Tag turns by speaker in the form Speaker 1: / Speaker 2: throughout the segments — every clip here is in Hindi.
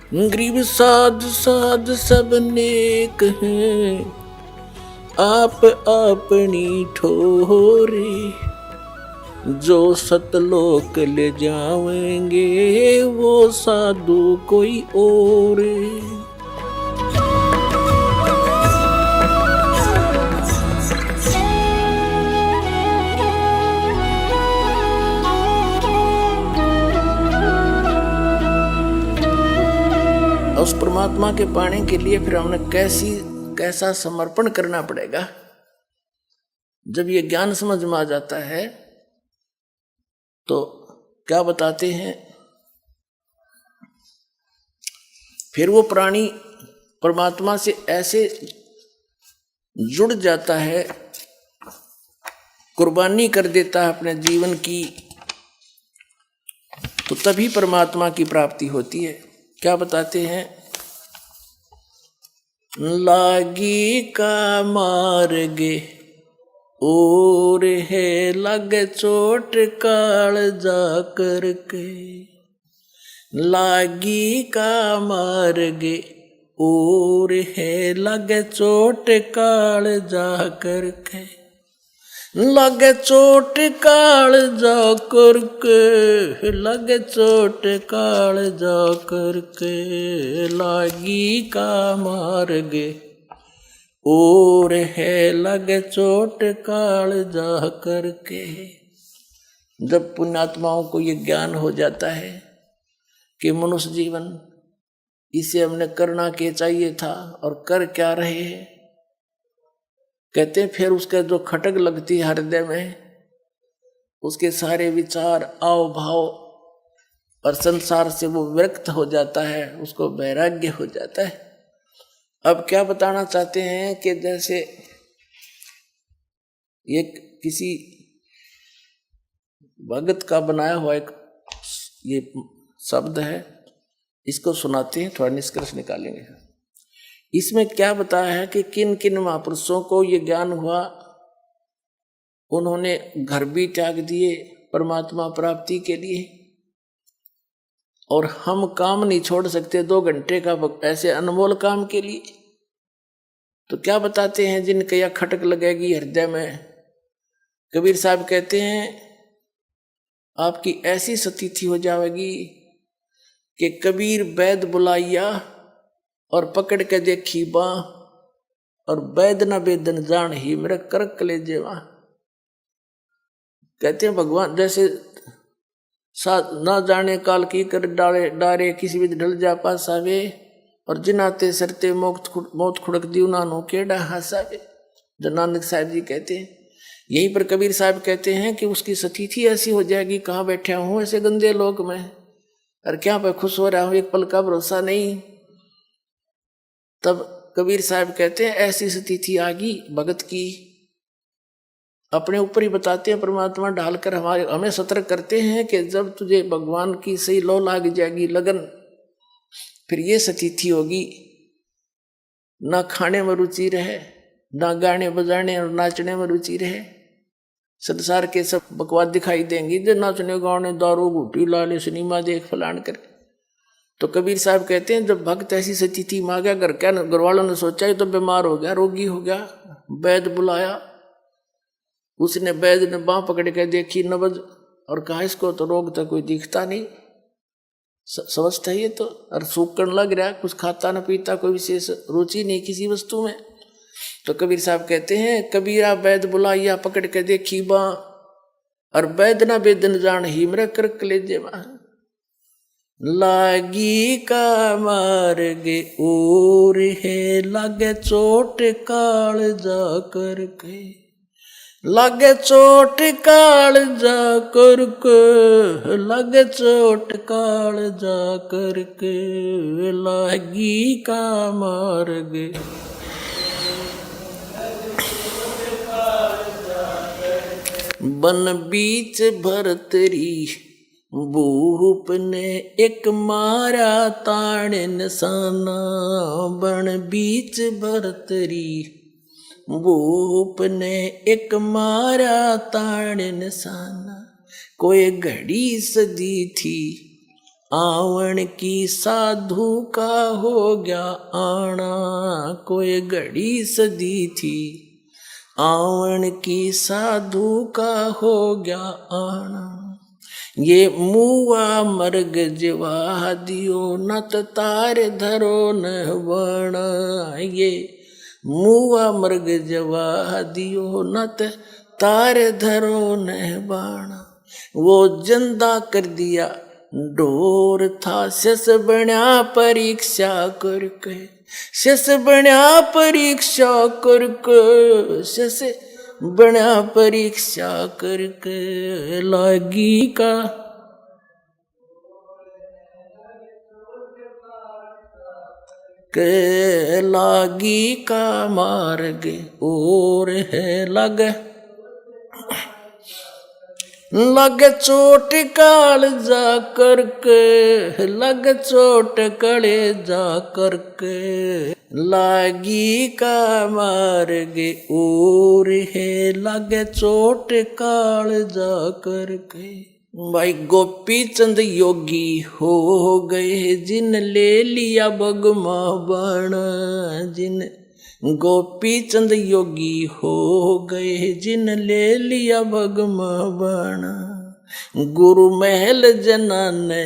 Speaker 1: गरीब साध साध सब नेक हैं, आप अपनी ठोरे। जो सतलोक ले जावेंगे वो साधु कोई और। उस परमात्मा के पाने के लिए फिर हमने कैसा समर्पण करना पड़ेगा। जब ये ज्ञान समझ में आ जाता है तो क्या बताते हैं, फिर वो प्राणी परमात्मा से ऐसे जुड़ जाता है, कुर्बानी कर देता है अपने जीवन की, तो तभी परमात्मा की प्राप्ति होती है। क्या बताते हैं, लागी का मार्गे और है लगे चोट काल जा करके। लागी का मार्गे और है लगे चोट काल जा करके। लगे चोट काल जा करके, लगे चोट काल जा करके। लागी का मार्गे और है लगे चोट काल जा करके। जब पुण्यात्माओं को ये ज्ञान हो जाता है कि मनुष्य जीवन इसे हमने करना क्या चाहिए था और कर क्या रहे हैं, कहते हैं फिर उसका जो खटक लगती है हृदय में, उसके सारे विचार आव भाव और संसार से वो विरक्त हो जाता है, उसको वैराग्य हो जाता है। अब क्या बताना चाहते हैं कि जैसे ये किसी भगत का बनाया हुआ एक ये शब्द है, इसको सुनाते हैं, थोड़ा निष्कर्ष निकालेंगे। इसमें क्या बताया है कि किन किन महापुरुषों को ये ज्ञान हुआ, उन्होंने घर भी त्याग दिए परमात्मा प्राप्ति के लिए, और हम काम नहीं छोड़ सकते 2 घंटे का ऐसे अनमोल काम के लिए। तो क्या बताते हैं, जिनके यह खटक लगेगी हृदय में, कबीर साहब कहते हैं आपकी ऐसी स्थिति हो जाएगी कि कबीर वैद बुलाइया और पकड़ के देखी बाँ, और वैद न वेदन जान ही मेरे करक ले जेवा। कहते हैं भगवान जैसे ना जाने काल की कर डाले डारे, किसी भी ढल जा पासावे, और जिनाते सरते मौत खुड़क दी उन्होंने केड़ा हंसावे। जो नानक साहब जी कहते हैं, यहीं पर कबीर साहब कहते हैं कि उसकी स्थिति ऐसी हो जाएगी, कहाँ बैठा हूँ ऐसे गंदे लोक में, और क्या पे खुश हो रहा हूँ, एक पल का भरोसा नहीं। तब कबीर साहब कहते हैं ऐसी स्थिति आ गई भगत की, अपने ऊपर ही बताते हैं, परमात्मा ढालकर हमें सतर्क करते हैं कि जब तुझे भगवान की सही लो लाग जाएगी लगन, फिर ये स्थिति होगी, ना खाने में रुचि रहे, ना गाने बजाने और नाचने में रुचि रहे, संसार के सब बकवास दिखाई देंगी, जो नाचने गाने दारू घूटी लाले सिनेमा देख फलान कर। तो कबीर साहब कहते हैं जब भक्त ऐसी स्थिति में आ गया, घर वालों ने सोचा तो बीमार हो गया, रोगी हो गया, वैद बुलाया, उसने वैद ने बाँह पकड़ के देखी नबज, और कहा इसको तो रोग तो कोई दिखता नहीं, समझता ही है तो, और सूखने लग रहा, कुछ खाता न पीता, कोई विशेष रुचि नहीं किसी वस्तु में। तो कबीर साहब कहते हैं कबीरा वैद बुलाइया पकड़ के देखी बाँ, और वैद न वेदन जान ही मेरे करक ले जेवा। लागी का मार्गे और है लगे चोट काल जा करके। लगे चोट काल जा करके, लगे चोट काल जा करके। लागी का मार्गे बन बीच भरतरी, भूप ने एक मारा ताण निशाना। बन बीच भरतरी, भूप ने एक मारा ताण निशाना। कोई घड़ी सदी थी आवन की साधु का हो गया आना, कोई घड़ी सदी थी आवन की साधु का हो गया आना। ये मुआ मर्ग जिवा दियो नत तार धरो न बण, ये मुआ मर्ग जवा दियो नत तार धरो न बाण। वो जिंदा कर दिया ढोर था शस बण्या परीक्षा करके, शस बण्या परीक्षा करके, शस बण्या परीक्षा करके लागी का के लागी का मार्ग और है लग लग चोट काल जा करके, लग चोट कड़े जा करके लागी का मार्ग और है लग चोट काल जा करके। भाई गोपी चंद योगी हो गए जिन ले लिया बगमा बण, जिन गोपी चंद योगी हो गए जिन ले लिया भगमा बाणा। गुरु महल जना ने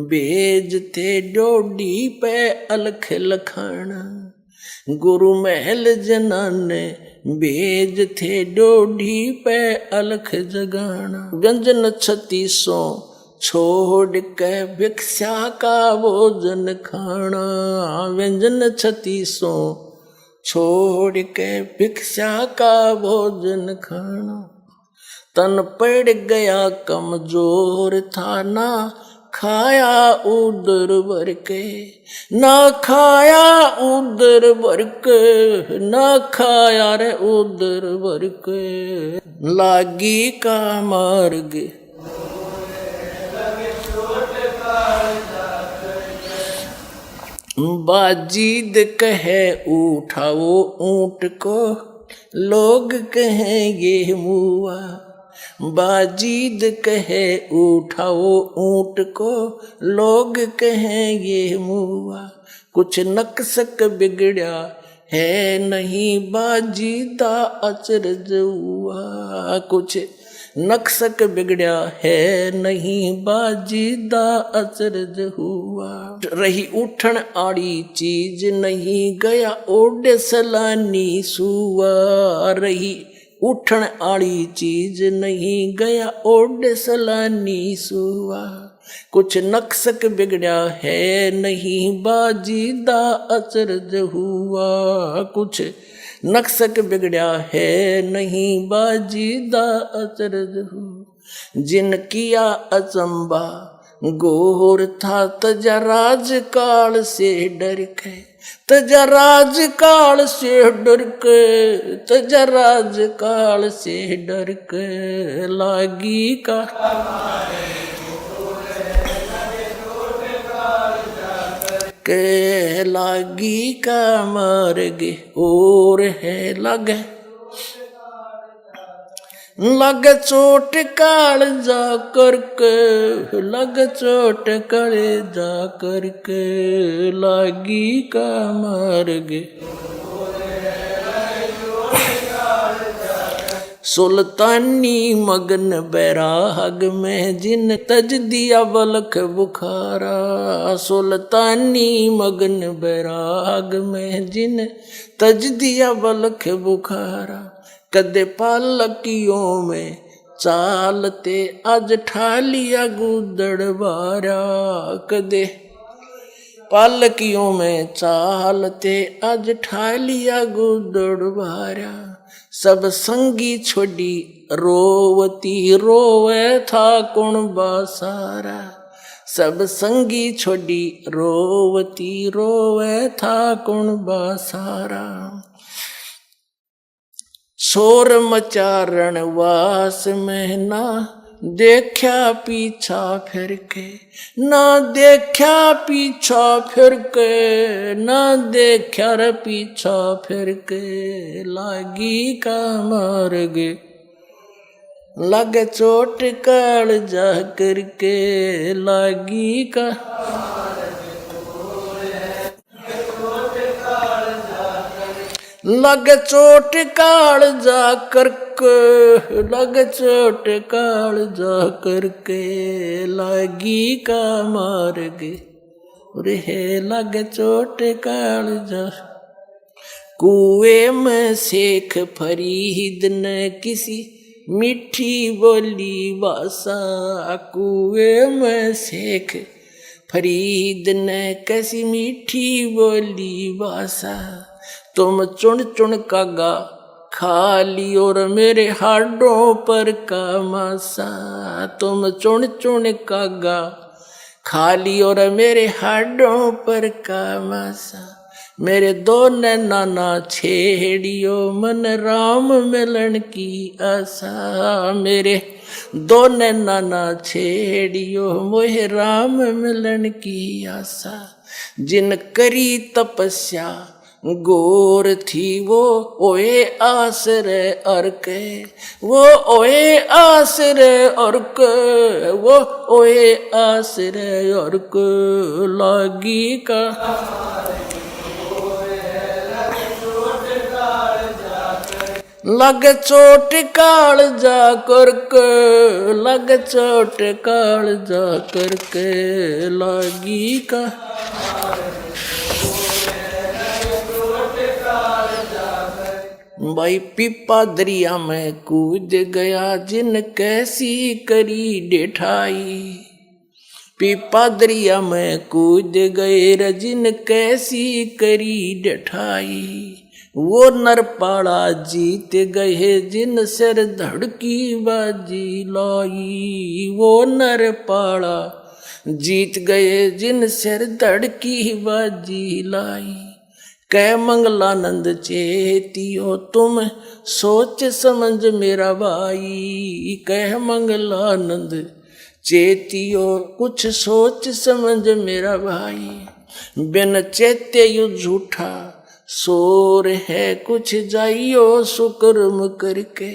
Speaker 1: भेजते डोडी पे अलख लखाना, गुरु महल जना ने भेजते डोडी पे अलख जगाना। व्यंजन 3600 छोड़ के भिक्षा का भोजन खाना, व्यंजन 3600 छोड़ के भिक्षा का भोजन खाना। तन पड़ गया कमजोर था ना खाया उदर भर के, ना खाया उदर भर के, ना खाया रे उदर भर के लागी का मार्ग। बाजीद कहे उठाओ ऊंट को, लोग कहें ये मुआ। बाजीद कहे उठाओ ऊंट को, लोग कहें ये मुआ। कुछ नक्सक बिगड़ा है नहीं बाजीदा अचरज हुआ, कुछ नक्सक बिगड़ा है नहीं बाजीदा अचरज हुआ। रही उठन आड़ी चीज नहीं गया ओडे सलानी सुआ, रही उठन आड़ी चीज नहीं गया ओडे सलानी सुआ। कुछ नक्सक बिगड़ा है नहीं बाजीदा अचरज हुआ, कुछ नक्सक बिगड़ा है नहीं बाजीदा अचरज हुआ। जिन किया अचंबा गोर था तजा राज काल से डर के, तजा राज काल से डर के, तजा राज काल से डर के लागी का के लागी का मार्ग और है लग लग चोट काल जा करके, लग चोट काले जा करके लागी का मार्ग। सुल्तानी मगन बैराग में जिन तज दिया बलख बुखारा, सुल्तानी मगन बैराग में जिन तज दिया बलख बुखारा। कदे पालकियों में चालते आज ठालिया गुदड़ बारा, कदे पालकियों में चालते आज ठालिया गुदड़ बारा। सब संगी छोड़ी रोवती रोवे था कौन बासारा, सब संगी छोड़ी रोवती रोवे था कौन बासारा। शोर मचारण वास में ना देखा पीछा फिर के, ना देखा पीछा फिर के, ना देखा रे पीछा फिर के लागी का मार्ग लागे चोट कालजा करके लागी का लग चोट कालजा करके लग चोट कालजा करके लागी का मारगे रे लग चोट कालजा। कुएं में शेख फरीद ने किसी मीठी बोली भाषा कुएं में शेख फरीद ने कैसी मीठी बोली भाषा तुम चुन चुन कागा खा लियो और मेरे हाडों पर का मासा तुम चुन चुन कागा खा लियो और मेरे हाडों पर का मासा मेरे दो नैना ना छेड़ियो मन राम मिलन की आशा मेरे दो नैना ना छेड़ियो मोहे राम मिलन की आशा जिन करी तपस्या गोर थी वो ओए आसरे अर्के वो ओए आसरे अर्के वो ओए आसरे अर्के लागी का लग चोट कालजा करके लग चोट कालजा करके लागी का भाई पीपा दरिया में कूद गया जिन कैसी करी डेठाई पीपा दरिया में कूद गए रजिन कैसी करी डेठाई वो नरपाड़ा जीत गए जिन सिर धड़की बाजी लाई वो नरपाड़ा जीत गए जिन सिर धड़की बाजी लाई कै मंगलानंद चेतियो तुम सोच समझ मेरा भाई कह मंगलानंद चेतियो कुछ सोच समझ मेरा भाई बिन चेते यु झूठा शोर है कुछ जाइयो सुकर्म करके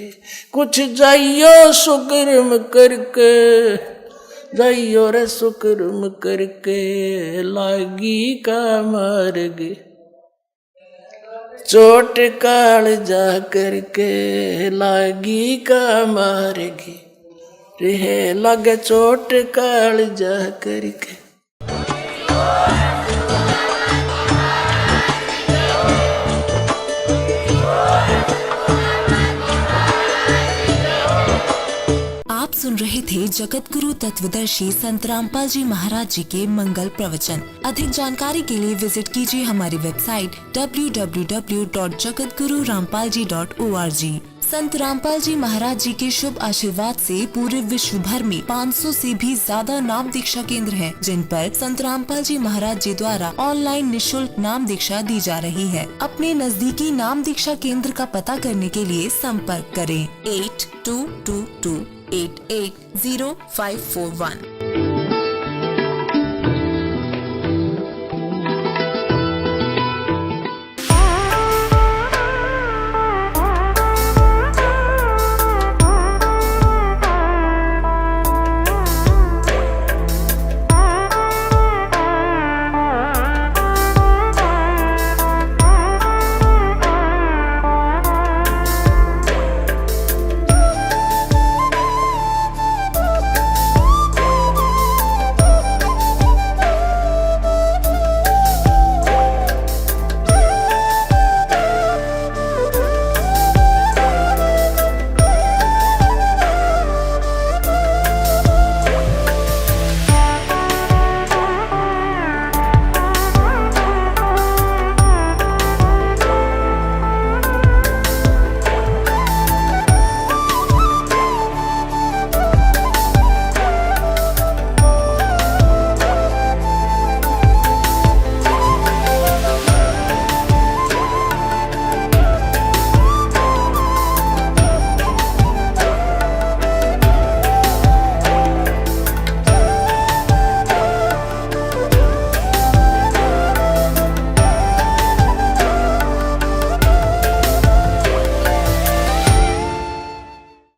Speaker 1: कुछ जाइयो सुकर्म करके जाइयो रे सुकर्म करके लागी का मार्ग चोट कालजा करके लागी का मार्ग रे लगे चोट कालजा करके।
Speaker 2: सुन रहे थे जगत गुरु तत्वदर्शी संत रामपाल जी महाराज जी के मंगल प्रवचन। अधिक जानकारी के लिए विजिट कीजिए हमारी वेबसाइट www.jagatgururampalji.org। संत रामपाल जी महाराज जी के शुभ आशीर्वाद से पूरे विश्व भर में 500 से भी ज्यादा नाम दीक्षा केंद्र हैं, जिन पर संत रामपाल जी महाराज जी द्वारा ऑनलाइन निशुल्क नाम दीक्षा दी जा रही है। अपने नजदीकी नाम दीक्षा केंद्र का पता करने के लिए संपर्क करें 8222 880541।